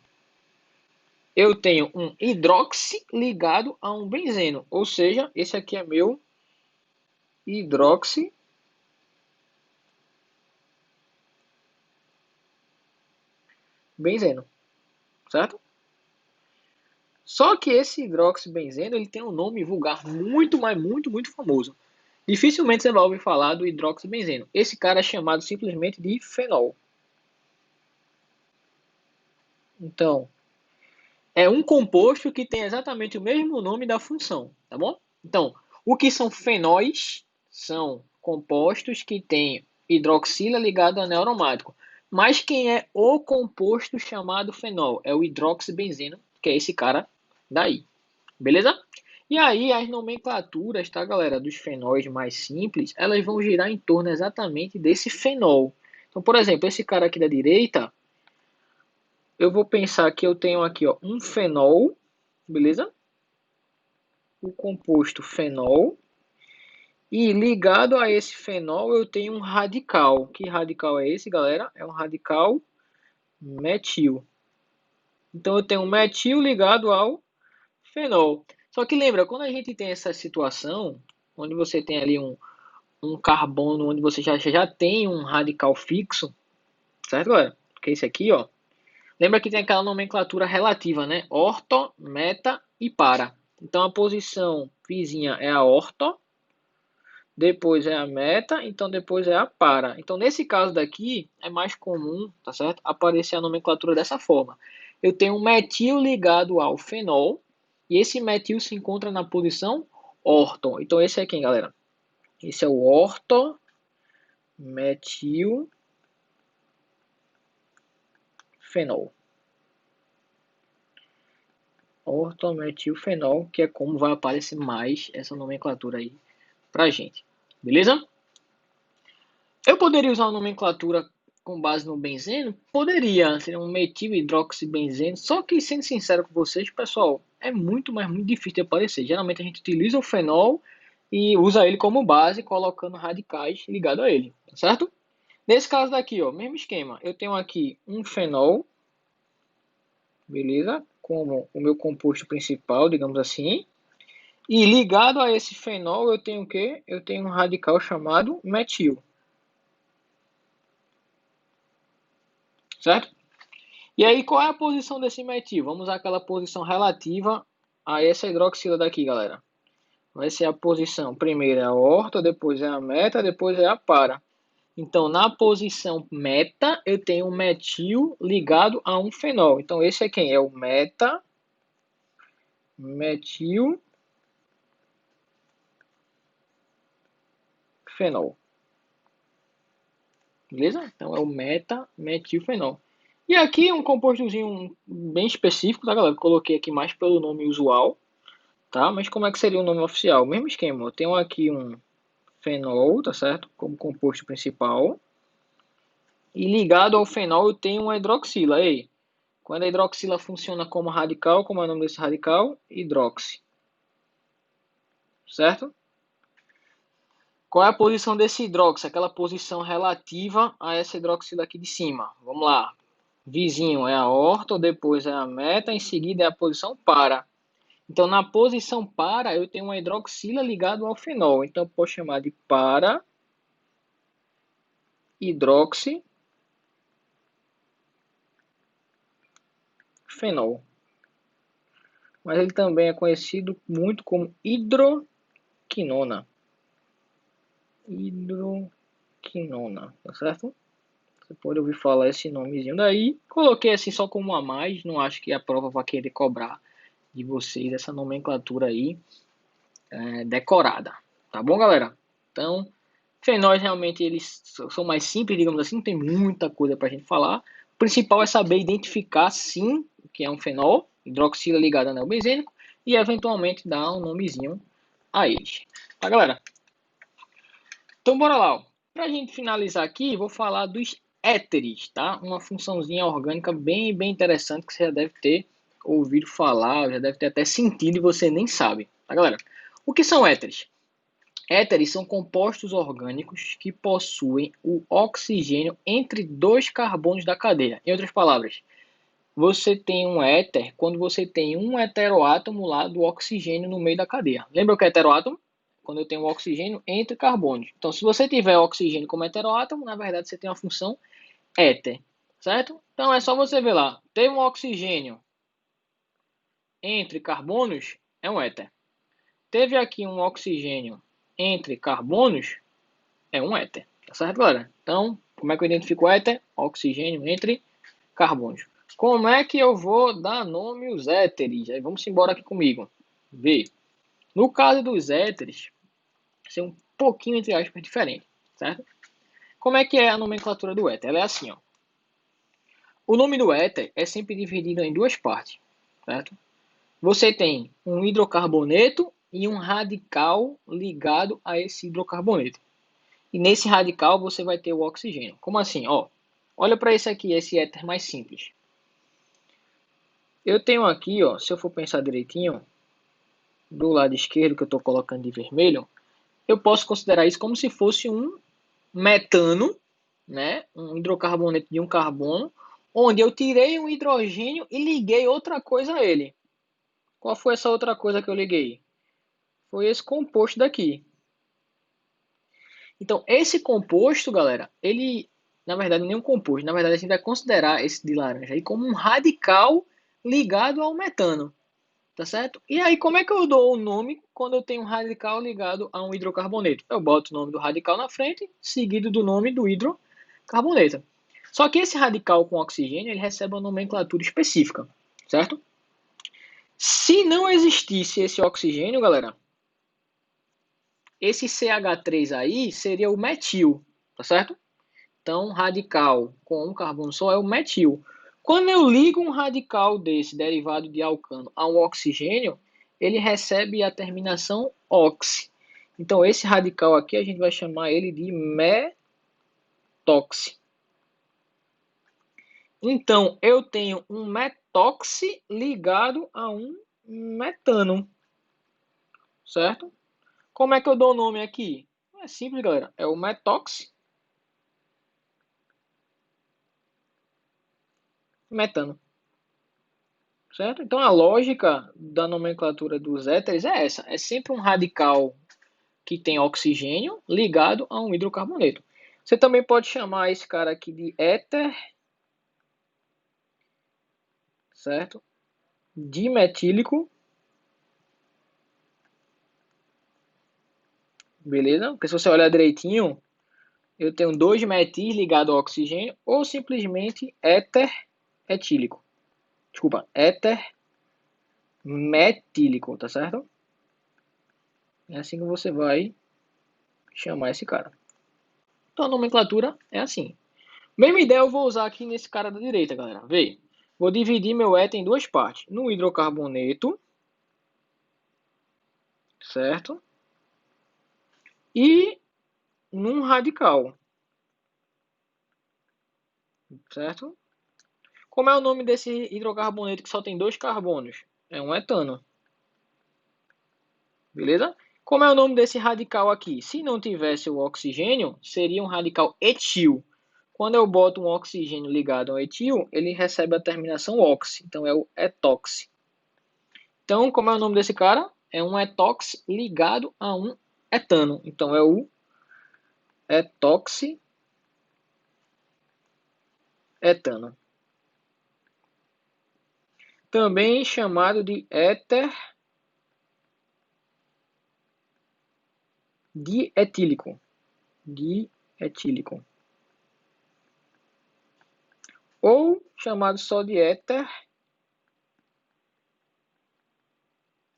eu tenho um hidroxi ligado a um benzeno. Ou seja, esse aqui é meu hidroxi benzeno, certo? Só que esse hidroxibenzeno ele tem um nome vulgar muito, mas muito, muito famoso. Dificilmente você vai ouvir falar do hidroxibenzeno. Esse cara é chamado simplesmente de fenol. Então, é um composto que tem exatamente o mesmo nome da função, tá bom? Então, o que são fenóis? São compostos que têm hidroxila ligado a anel aromático. Mas quem é o composto chamado fenol? É o hidroxibenzeno, que é esse cara daí. Beleza? E aí as nomenclaturas, tá, galera, dos fenóis mais simples, elas vão girar em torno exatamente desse fenol. Então, por exemplo, esse cara aqui da direita, eu vou pensar que eu tenho aqui, ó, um fenol, beleza? O composto fenol. E ligado a esse fenol eu tenho um radical. Que radical é esse, galera? É um radical metil. Então eu tenho um metil ligado ao fenol. Só que lembra, quando a gente tem essa situação, onde você tem ali um carbono, onde você já tem um radical fixo, certo, galera? Porque esse aqui, ó, lembra que tem aquela nomenclatura relativa, né? Orto, meta e para. Então a posição vizinha é a orto, depois é a meta, então depois é a para. Então nesse caso daqui é mais comum, tá certo? Aparecer a nomenclatura dessa forma. Eu tenho um metil ligado ao fenol e esse metil se encontra na posição orto. Então esse é quem, galera? Esse é o orto metil fenol. Ortometilfenol, que é como vai aparecer mais essa nomenclatura aí pra gente. Beleza? Eu poderia usar uma nomenclatura com base no benzeno? Poderia, seria um metilhidroxibenzeno, só que sendo sincero com vocês, pessoal, é muito, mas muito difícil de aparecer. Geralmente a gente utiliza o fenol e usa ele como base, colocando radicais ligados a ele, tá certo? Nesse caso daqui, ó, mesmo esquema. Eu tenho aqui um fenol, beleza? Como o meu composto principal, digamos assim. E ligado a esse fenol, eu tenho o quê? Eu tenho um radical chamado metil. Certo? E aí, qual é a posição desse metil? Vamos usar aquela posição relativa a essa hidroxila daqui, galera. Vai ser a posição, primeiro é a orto, depois é a meta, depois é a para. Então, na posição meta, eu tenho um metil ligado a um fenol. Então, esse é quem? É o metil fenol. Beleza? Então, é o metilfenol. E aqui um compostozinho bem específico, tá, galera? Coloquei aqui mais pelo nome usual, tá? Mas como é que seria o nome oficial? Mesmo esquema. Eu tenho aqui um fenol, tá certo? Como composto principal. E ligado ao fenol eu tenho uma hidroxila. Aí, quando a hidroxila funciona como radical, como é o nome desse radical? Hidroxi. Certo? Qual é a posição desse hidróxido? Aquela posição relativa a essa hidroxila aqui de cima. Vamos lá. Vizinho é a orto, depois é a meta, em seguida é a posição para. Então, na posição para, eu tenho uma hidroxila ligada ao fenol. Então, eu posso chamar de para hidroxifenol. Mas ele também é conhecido muito como hidroquinona. Hidroquinona, tá certo? Você pode ouvir falar esse nomezinho daí. Coloquei assim só como a mais. Não acho que a prova vai querer cobrar de vocês essa nomenclatura aí decorada. Tá bom, galera? Então, fenóis realmente eles são mais simples, digamos assim. Não tem muita coisa pra gente falar. O principal é saber identificar, sim, o que é um fenol. Hidroxila ligada a anel benzênico. E eventualmente dar um nomezinho a eles. Tá, galera? Então, bora lá. Para a gente finalizar aqui, vou falar dos éteres, tá? Uma funçãozinha orgânica bem interessante que você já deve ter ouvido falar, já deve ter até sentido e você nem sabe, tá, galera? O que são éteres? Éteres são compostos orgânicos que possuem o oxigênio entre dois carbonos da cadeia. Em outras palavras, você tem um éter quando você tem um heteroátomo lá do oxigênio no meio da cadeia. Lembra o que é heteroátomo? Quando eu tenho um oxigênio entre carbonos. Então, se você tiver oxigênio como heteroátomo, na verdade você tem uma função éter, certo? Então, é só você ver lá. Tem um oxigênio entre carbonos, é um éter. Teve aqui um oxigênio entre carbonos, é um éter. Tá certo, galera? Então, como é que eu identifico o éter? Oxigênio entre carbonos. Como é que eu vou dar nome aos éteres? Aí vamos embora aqui comigo. Vê. No caso dos éteres, ser um pouquinho, entre aspas, diferente, certo? Como é que é a nomenclatura do éter? Ela é assim, ó. O nome do éter é sempre dividido em duas partes, certo? Você tem um hidrocarboneto e um radical ligado a esse hidrocarboneto. E nesse radical você vai ter o oxigênio. Como assim? Ó, olha para esse aqui, esse éter mais simples. Eu tenho aqui, ó, se eu for pensar direitinho, do lado esquerdo que eu estou colocando de vermelho, eu posso considerar isso como se fosse um metano, né? Um hidrocarboneto de um carbono, onde eu tirei um hidrogênio e liguei outra coisa a ele. Qual foi essa outra coisa que eu liguei? Foi esse composto daqui. Então, esse composto, galera, ele, na verdade, não é um composto. Na verdade, a gente vai considerar esse de laranja aí como um radical ligado ao metano. Tá certo? E aí, como é que eu dou o nome quando eu tenho um radical ligado a um hidrocarboneto? Eu boto o nome do radical na frente, seguido do nome do hidrocarboneto. Só que esse radical com oxigênio, ele recebe uma nomenclatura específica, certo? Se não existisse esse oxigênio, galera, esse CH3 aí seria o metil, tá certo? Então, radical com um carbono só é o metil. Quando eu ligo um radical desse derivado de alcano a um oxigênio, ele recebe a terminação oxi. Então, esse radical aqui a gente vai chamar ele de metóxi. Então, eu tenho um metóxi ligado a um metano, certo? Como é que eu dou o nome aqui? É simples, galera. É o metóxi metano. Certo? Então a lógica da nomenclatura dos éteres é essa. É sempre um radical que tem oxigênio ligado a um hidrocarboneto. Você também pode chamar esse cara aqui de éter, certo? Dimetílico, beleza? Porque se você olhar direitinho, eu tenho dois metis ligados ao oxigênio ou simplesmente éter etílico. Desculpa, éter metílico, tá certo? É assim que você vai chamar esse cara. Então a nomenclatura é assim. Mesma ideia eu vou usar aqui nesse cara da direita, galera. Vê. Vou dividir meu éter em duas partes. No hidrocarboneto, certo? E num radical, certo? Como é o nome desse hidrocarboneto que só tem dois carbonos? É um etano. Beleza? Como é o nome desse radical aqui? Se não tivesse o oxigênio, seria um radical etil. Quando eu boto um oxigênio ligado ao etil, ele recebe a terminação oxi. Então é o etóxi. Então, como é o nome desse cara? É um etox ligado a um etano. Então, é o etoxi etano. Também chamado de éter dietílico. Dietílico. Ou chamado só de éter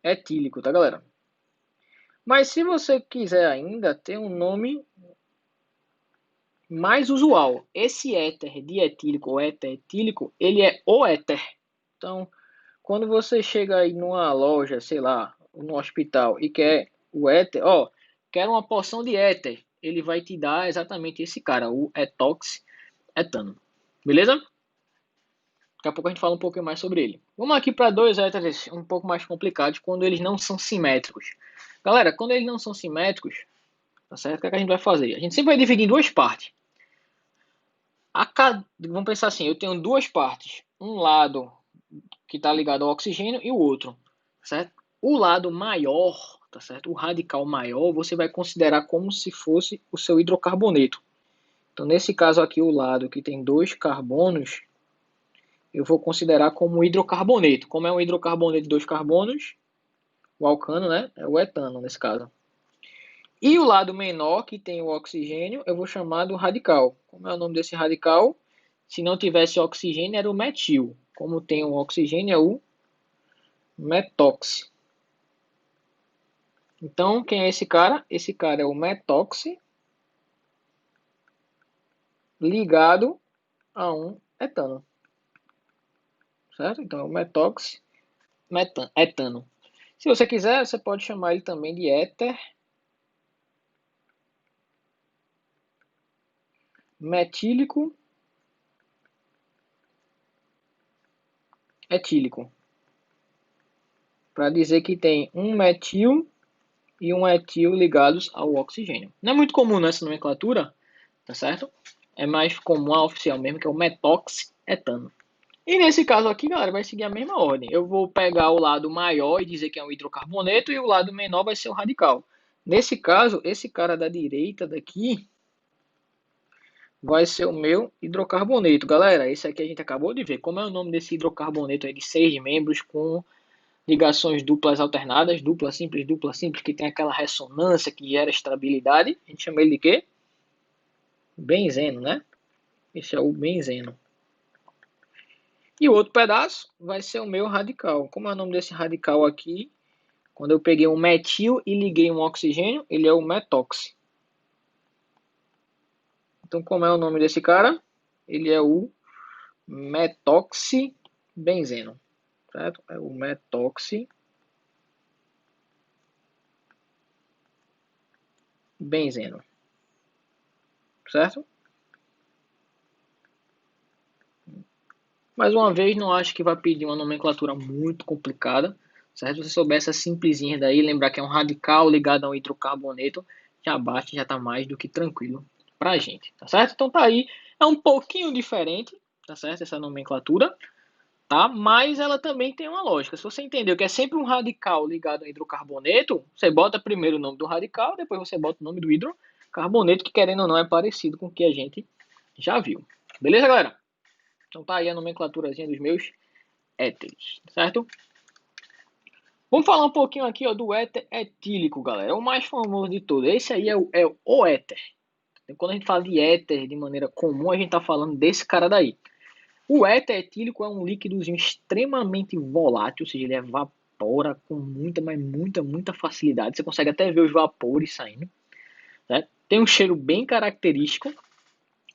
etílico, tá, galera? Mas se você quiser ainda ter um nome mais usual, esse éter dietílico ou éter etílico, ele é o éter. Então, quando você chega aí numa loja, sei lá, no hospital e quer o éter, ó, quer uma porção de éter, ele vai te dar exatamente esse cara, o etox etano. Beleza? Daqui a pouco a gente fala um pouquinho mais sobre ele. Vamos aqui para dois éteres um pouco mais complicados quando eles não são simétricos. Galera, quando eles não são simétricos, tá certo? O que é que a gente vai fazer? A gente sempre vai dividir em duas partes. Vamos pensar assim, eu tenho duas partes. Um lado que está ligado ao oxigênio e o outro, certo? O lado maior, tá certo? O radical maior, você vai considerar como se fosse o seu hidrocarboneto. Então, nesse caso aqui, o lado que tem dois carbonos, eu vou considerar como hidrocarboneto. Como é um hidrocarboneto de dois carbonos, o alcano, né? É o etano, nesse caso. E o lado menor, que tem o oxigênio, eu vou chamar do radical. Como é o nome desse radical? Se não tivesse oxigênio, era o metil. Como tem o oxigênio, é o metox. Então, quem é esse cara? Esse cara é o metox ligado a um etano. Certo? Então, é o metox etano. Se você quiser, você pode chamar ele também de éter metílico etílico. Para dizer que tem um metil e um etil ligados ao oxigênio. Não é muito comum nessa nomenclatura, tá certo? É mais comum a oficial mesmo, que é o metox etano. E nesse caso aqui, galera, vai seguir a mesma ordem. Eu vou pegar o lado maior e dizer que é um hidrocarboneto e o lado menor vai ser o radical. Nesse caso, esse cara da direita daqui vai ser o meu hidrocarboneto. Galera, esse aqui a gente acabou de ver. Como é o nome desse hidrocarboneto aí de 6 membros com ligações duplas alternadas, dupla simples, que tem aquela ressonância que gera estabilidade. A gente chama ele de quê? Benzeno, né? Esse é o benzeno. E o outro pedaço vai ser o meu radical. Como é o nome desse radical aqui? Quando eu peguei um metil e liguei um oxigênio, ele é o metox. Então, como é o nome desse cara? Ele é o metoxibenzeno. Certo? É o metoxibenzeno. Certo? Mais uma vez, não acho que vai pedir uma nomenclatura muito complicada, certo? Se você souber essas simplesinhas daí, lembrar que é um radical ligado a um hidrocarboneto, já basta, já está mais do que tranquilo para a gente, tá certo? Então tá aí, é um pouquinho diferente, tá certo? Essa nomenclatura, tá? Mas ela também tem uma lógica. Se você entendeu que é sempre um radical ligado a um hidrocarboneto, você bota primeiro o nome do radical, depois você bota o nome do hidrocarboneto, que querendo ou não é parecido com o que a gente já viu. Beleza, galera? Então tá aí a nomenclaturazinha dos meus éteres, certo? Vamos falar um pouquinho aqui ó, do éter etílico, galera. É o mais famoso de todos. Esse aí é o éter. Quando a gente fala de éter de maneira comum, a gente está falando desse cara daí. O éter etílico é um líquidozinho extremamente volátil, ou seja, ele evapora com muita facilidade. Você consegue até ver os vapores saindo. Certo? Tem um cheiro bem característico,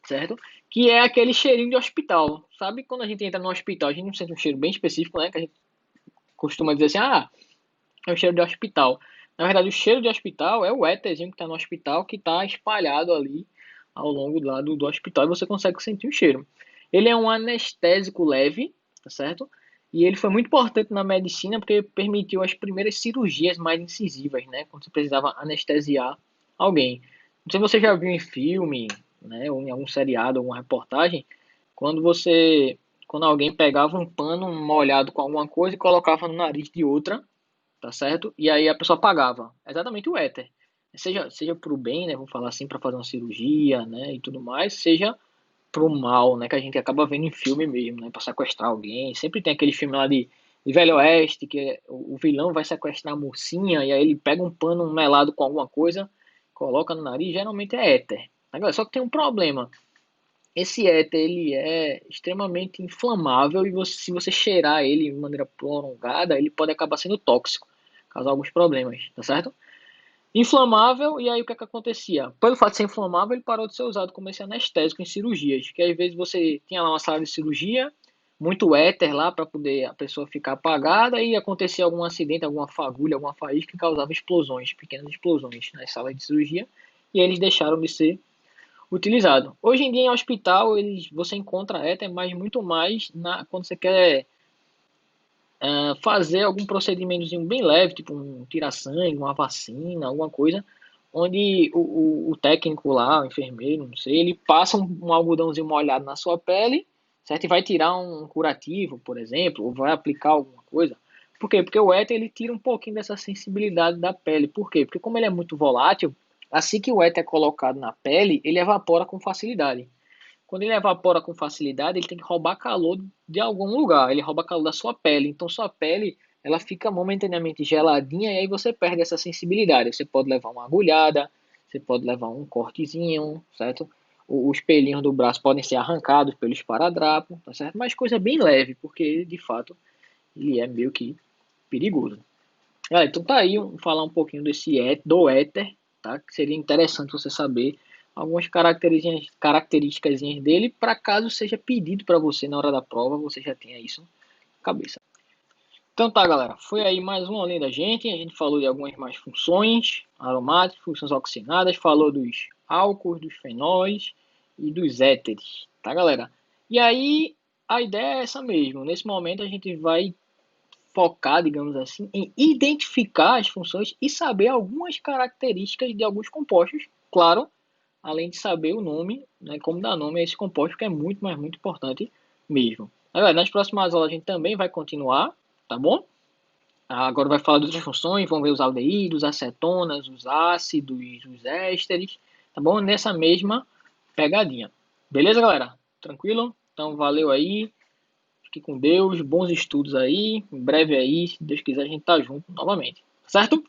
certo? Que é aquele cheirinho de hospital. Sabe quando a gente entra no hospital, a gente não sente um cheiro bem específico, né? Que a gente costuma dizer assim, ah, é o cheiro de hospital. Na verdade, o cheiro de hospital é o éterzinho que está no hospital, que está espalhado ali ao longo do lado do hospital e você consegue sentir o cheiro. Ele é um anestésico leve, tá certo? E ele foi muito importante na medicina porque permitiu as primeiras cirurgias mais incisivas, né? Quando você precisava anestesiar alguém. Não sei se você já viu em filme, né? Ou em algum seriado, alguma reportagem, quando você, quando alguém pegava um pano molhado com alguma coisa e colocava no nariz de outra, tá certo? E aí a pessoa pagava. É exatamente o éter. Seja para o bem, né? Vamos falar assim, para fazer uma cirurgia, né? E tudo mais, seja pro mal, né? Que a gente acaba vendo em filme mesmo, né? Pra sequestrar alguém. Sempre tem aquele filme lá de Velho Oeste, que o vilão vai sequestrar a mocinha e aí ele pega um pano melado com alguma coisa, coloca no nariz, geralmente é éter. Agora, só que tem um problema. Esse éter, ele é extremamente inflamável e se você cheirar ele de maneira prolongada, ele pode acabar sendo tóxico, causar alguns problemas, tá certo? Inflamável, e aí o que é que acontecia? Pelo fato de ser inflamável, ele parou de ser usado como esse anestésico em cirurgias, que às vezes você tinha lá uma sala de cirurgia, muito éter lá para poder a pessoa ficar apagada e acontecia algum acidente, alguma fagulha, alguma faísca que causava explosões, pequenas explosões nas salas de cirurgia, e eles deixaram de ser utilizado. Hoje em dia em hospital você encontra éter, mas muito mais quando você quer fazer algum procedimentozinho bem leve, tipo um tira-sangue, uma vacina, alguma coisa, onde o técnico lá, o enfermeiro, não sei, ele passa um algodãozinho molhado na sua pele, certo? E vai tirar um curativo, por exemplo, ou vai aplicar alguma coisa. Por quê? Porque o éter ele tira um pouquinho dessa sensibilidade da pele. Por quê? Porque como ele é muito volátil, assim que o éter é colocado na pele, ele evapora com facilidade. Quando ele evapora com facilidade, ele tem que roubar calor de algum lugar. Ele rouba calor da sua pele. Então, sua pele ela fica momentaneamente geladinha e aí você perde essa sensibilidade. Você pode levar uma agulhada, você pode levar um cortezinho, certo? Os pelinhos do braço podem ser arrancados pelo esparadrapo, tá certo? Mas coisa bem leve, porque de fato ele é meio que perigoso. Então tá aí, falar um pouquinho do éter, tá? Que seria interessante você saber algumas características dele, para caso seja pedido para você na hora da prova, você já tenha isso na cabeça. Então tá, galera, foi aí mais uma além da gente. A gente falou de algumas mais funções aromáticas, funções oxigenadas, falou dos álcools, dos fenóis e dos éteres, tá, galera? E aí a ideia é essa mesmo. Nesse momento a gente vai focar, digamos assim, em identificar as funções e saber algumas características de alguns compostos, claro, além de saber o nome, né, como dar nome a esse composto, que é muito, mas muito importante mesmo. Agora, nas próximas aulas a gente também vai continuar, tá bom? Agora vai falar de outras funções, vamos ver os aldeídos, acetonas, os ácidos, os ésteres, tá bom? Nessa mesma pegadinha. Beleza, galera? Tranquilo? Então, valeu aí. Fique com Deus, bons estudos aí. Em breve aí, se Deus quiser, a gente tá junto novamente. Certo?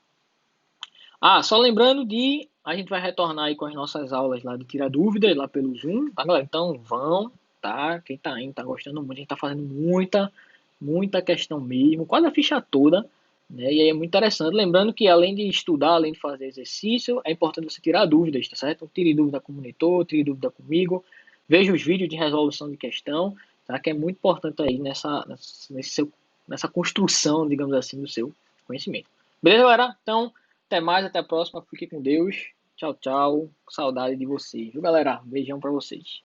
Só lembrando de a gente vai retornar aí com as nossas aulas lá de tirar dúvidas lá pelo Zoom, tá, galera? Então vão, tá? Quem tá indo, tá gostando muito, a gente tá fazendo muita questão mesmo, quase a ficha toda, né? E aí é muito interessante. Lembrando que além de estudar, além de fazer exercício, é importante você tirar dúvidas, tá certo? Então, tire dúvida com o monitor, tire dúvida comigo, veja os vídeos de resolução de questão, tá? Que é muito importante aí nessa construção, digamos assim, do seu conhecimento. Beleza, galera? Então, até mais, até a próxima. Fique com Deus. Tchau, tchau. Saudade de vocês, viu, galera? Beijão pra vocês.